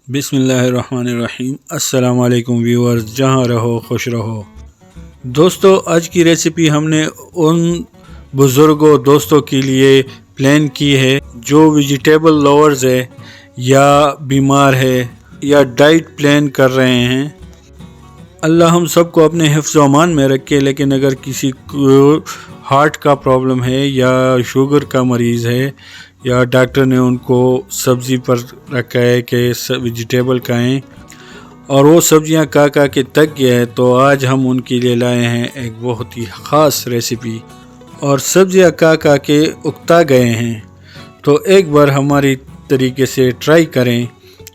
बिस्मिल्लाहिर्रहमानिर्रहीम। अस्सलाम वालेकुम व्यूअर्स, जहाँ रहो खुश रहो। दोस्तों, आज की रेसिपी हमने उन बुज़ुर्गों दोस्तों के लिए प्लान की है जो वेजिटेबल लवर्स है या बीमार है या डाइट प्लान कर रहे हैं। अल्लाह हम सबको अपने हिफ्ज़ व अमान में रखे। लेकिन अगर किसी को हार्ट का प्रॉब्लम है या शुगर का मरीज़ है या डॉक्टर ने उनको सब्ज़ी पर रखा है कि वेजिटेबल खाएं और वो सब्जियां खा के थक गया है, तो आज हम उनके लिए लाए हैं एक बहुत ही ख़ास रेसिपी। और सब्जियां खा के उकता गए हैं, तो एक बार हमारी तरीके से ट्राई करें,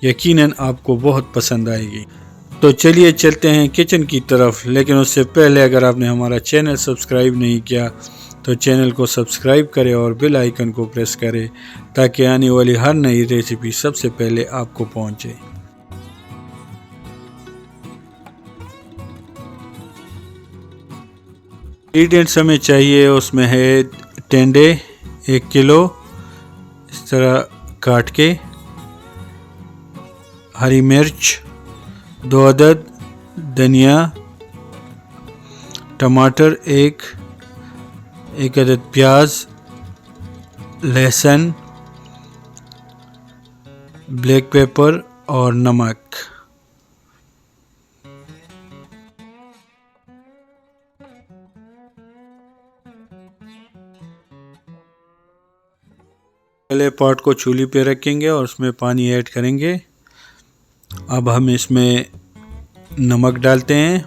यकीनन आपको बहुत पसंद आएगी। तो चलिए चलते हैं किचन की तरफ। लेकिन उससे पहले अगर आपने हमारा चैनल सब्सक्राइब नहीं किया तो चैनल को सब्सक्राइब करें और बेल आइकन को प्रेस करें ताकि आने वाली हर नई रेसिपी सबसे पहले आपको पहुंचे। इंग्रेडिएंट्स हमें चाहिए, उसमें है टेंडे 1 किलो इस तरह काट के, हरी मिर्च 2 अदद, धनिया, टमाटर 1 अदद, प्याज, लहसुन, ब्लैक पेपर और नमक। पहले पॉट को चूल्हे पे रखेंगे और उसमें पानी ऐड करेंगे। अब हम इसमें नमक डालते हैं,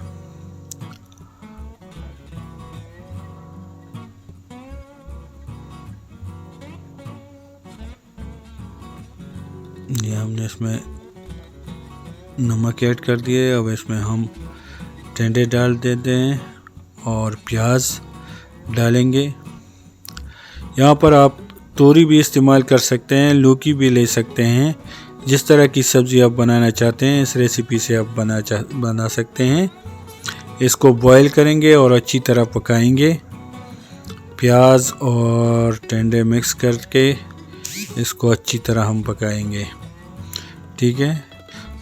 ये हमने इसमें नमक ऐड कर दिए। अब इसमें हम टेंडे डाल देते हैं और प्याज डालेंगे। यहाँ पर आप तोरी भी इस्तेमाल कर सकते हैं, लौकी भी ले सकते हैं, जिस तरह की सब्ज़ी आप बनाना चाहते हैं इस रेसिपी से आप बना सकते हैं। इसको बॉईल करेंगे और अच्छी तरह पकाएंगे। प्याज और टेंडे मिक्स करके इसको अच्छी तरह हम पकाएंगे, ठीक है।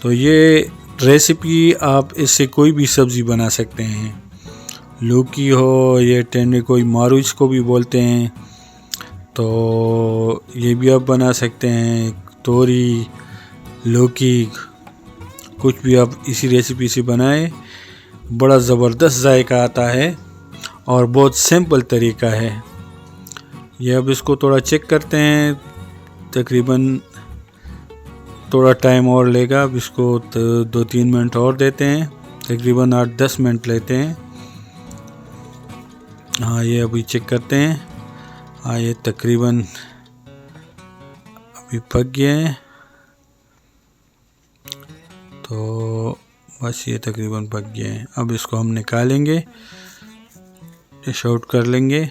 तो ये रेसिपी आप इससे कोई भी सब्ज़ी बना सकते हैं, लौकी हो, ये टेंडे कोई मारूच को भी बोलते हैं, तो ये भी आप बना सकते हैं। तोरी, लौकी, कुछ भी आप इसी रेसिपी से बनाएं, बड़ा ज़बरदस्त जायका आता है और बहुत सिंपल तरीका है ये। अब इसको थोड़ा चेक करते हैं, तकरीबन थोड़ा टाइम और लेगा। अब इसको 2-3 मिनट और देते हैं, तकरीबन 8-10 मिनट लेते हैं। हाँ, ये अभी चेक करते हैं। हाँ, ये तकरीबन अभी पक गए हैं, तो बस ये तकरीबन पक गए हैं। अब इसको हम निकालेंगे, डिश आउट कर लेंगे।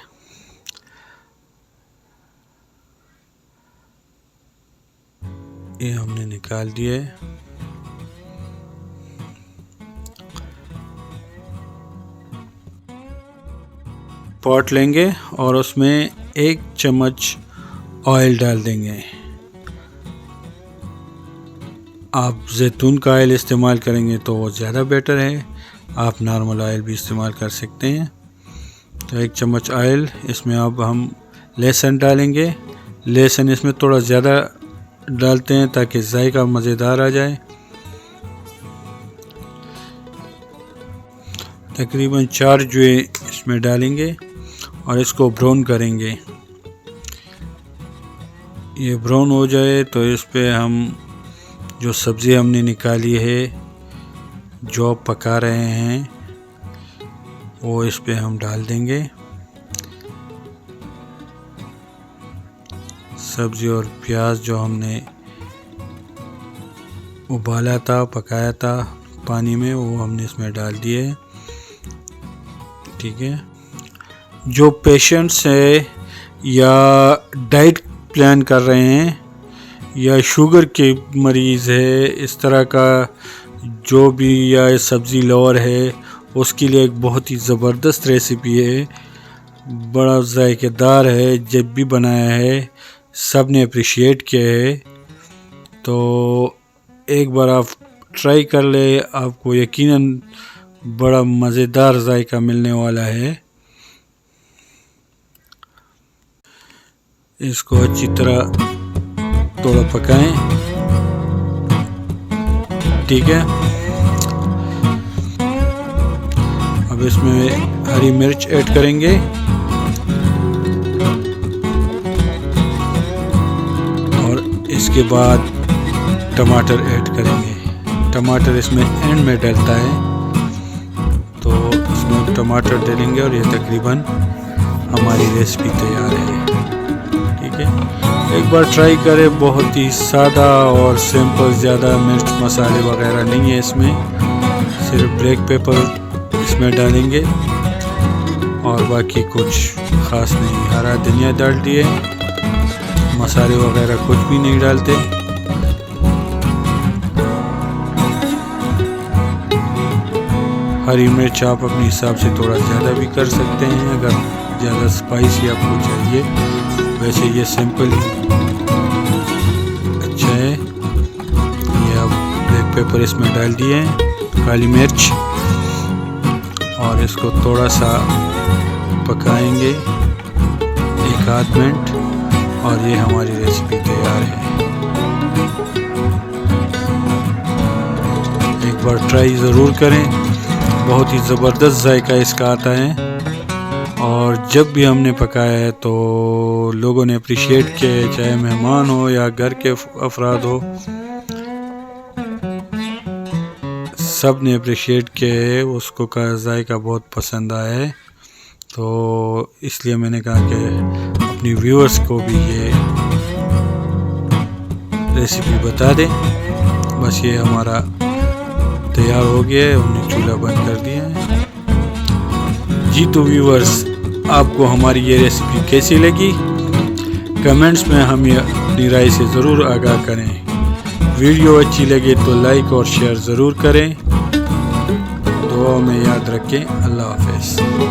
ये हमने निकाल दिए। पॉट लेंगे और उसमें 1 चम्मच ऑयल डाल देंगे। आप जैतून का ऑयल इस्तेमाल करेंगे तो वो ज़्यादा बेटर है, आप नॉर्मल ऑयल भी इस्तेमाल कर सकते हैं। तो 1 चम्मच ऑयल, इसमें अब हम लहसुन डालेंगे। लहसुन इसमें थोड़ा ज़्यादा डालते हैं ताकि जायका मज़ेदार आ जाए। तकरीबन 4 जुए इसमें डालेंगे और इसको ब्राउन करेंगे। ये ब्राउन हो जाए तो इस पे हम जो सब्ज़ी हमने निकाली है, जो पका रहे हैं, वो इस पे हम डाल देंगे। सब्ज़ी और प्याज जो हमने उबाला था, पकाया था पानी में, वो हमने इसमें डाल दिए, ठीक है। जो पेशेंट्स है या डाइट प्लान कर रहे हैं या शुगर के मरीज़ है, इस तरह का जो भी या सब्ज़ी लवर है, उसके लिए एक बहुत ही ज़बरदस्त रेसिपी है, बड़ा जायकेदार है। जब भी बनाया है सब ने अप्रिशिएट किया है। तो एक बार आप ट्राई कर ले, आपको यकीनन बड़ा मज़ेदार जायका मिलने वाला है। इसको अच्छी तरह थोड़ा पकाएं, ठीक है। अब इसमें हरी मिर्च ऐड करेंगे और इसके बाद टमाटर ऐड करेंगे। टमाटर इसमें एंड में डलता है, तो इसमें टमाटर डालेंगे और ये तकरीबन हमारी रेसिपी तैयार है, ठीक है। एक बार ट्राई करें, बहुत ही सादा और सिंपल, ज़्यादा मिर्च मसाले वगैरह नहीं है इसमें, सिर्फ ब्लैक पेपर इसमें डालेंगे और बाकी कुछ ख़ास नहीं। हरा धनिया डाल दिए, मसाले वगैरह कुछ भी नहीं डालते। हरी मिर्च आप अपने हिसाब से थोड़ा ज़्यादा भी कर सकते हैं अगर ज़्यादा स्पाइसी आपको चाहिए, वैसे ये सिंपल अच्छा है। ये अब ब्लैक पेपर इसमें डाल दिए हैं, काली मिर्च, और इसको थोड़ा सा पकाएंगे 1-8 मिनट और ये हमारी रेसिपी तैयार है। एक बार ट्राई ज़रूर करें, बहुत ही ज़बरदस्त जायका इसका आता है। और जब भी हमने पकाया है तो लोगों ने अप्रिशिएट किया, चाहे मेहमान हो या घर के अफराद हो, सब ने अप्रिशिएट किया है, उसको का जायका बहुत पसंद आया है। तो इसलिए मैंने कहा कि अपनी व्यूअर्स को भी ये रेसिपी बता दें। बस ये हमारा तैयार हो गया है, हमने चूल्हा बंद कर दिया है जी। तो व्यूअर्स, आपको हमारी ये रेसिपी कैसी लगी, कमेंट्स में हमें अपनी राय से ज़रूर आगाह करें। वीडियो अच्छी लगे तो लाइक और शेयर ज़रूर करें। दुआ में याद रखें। अल्लाह हाफ़िज़।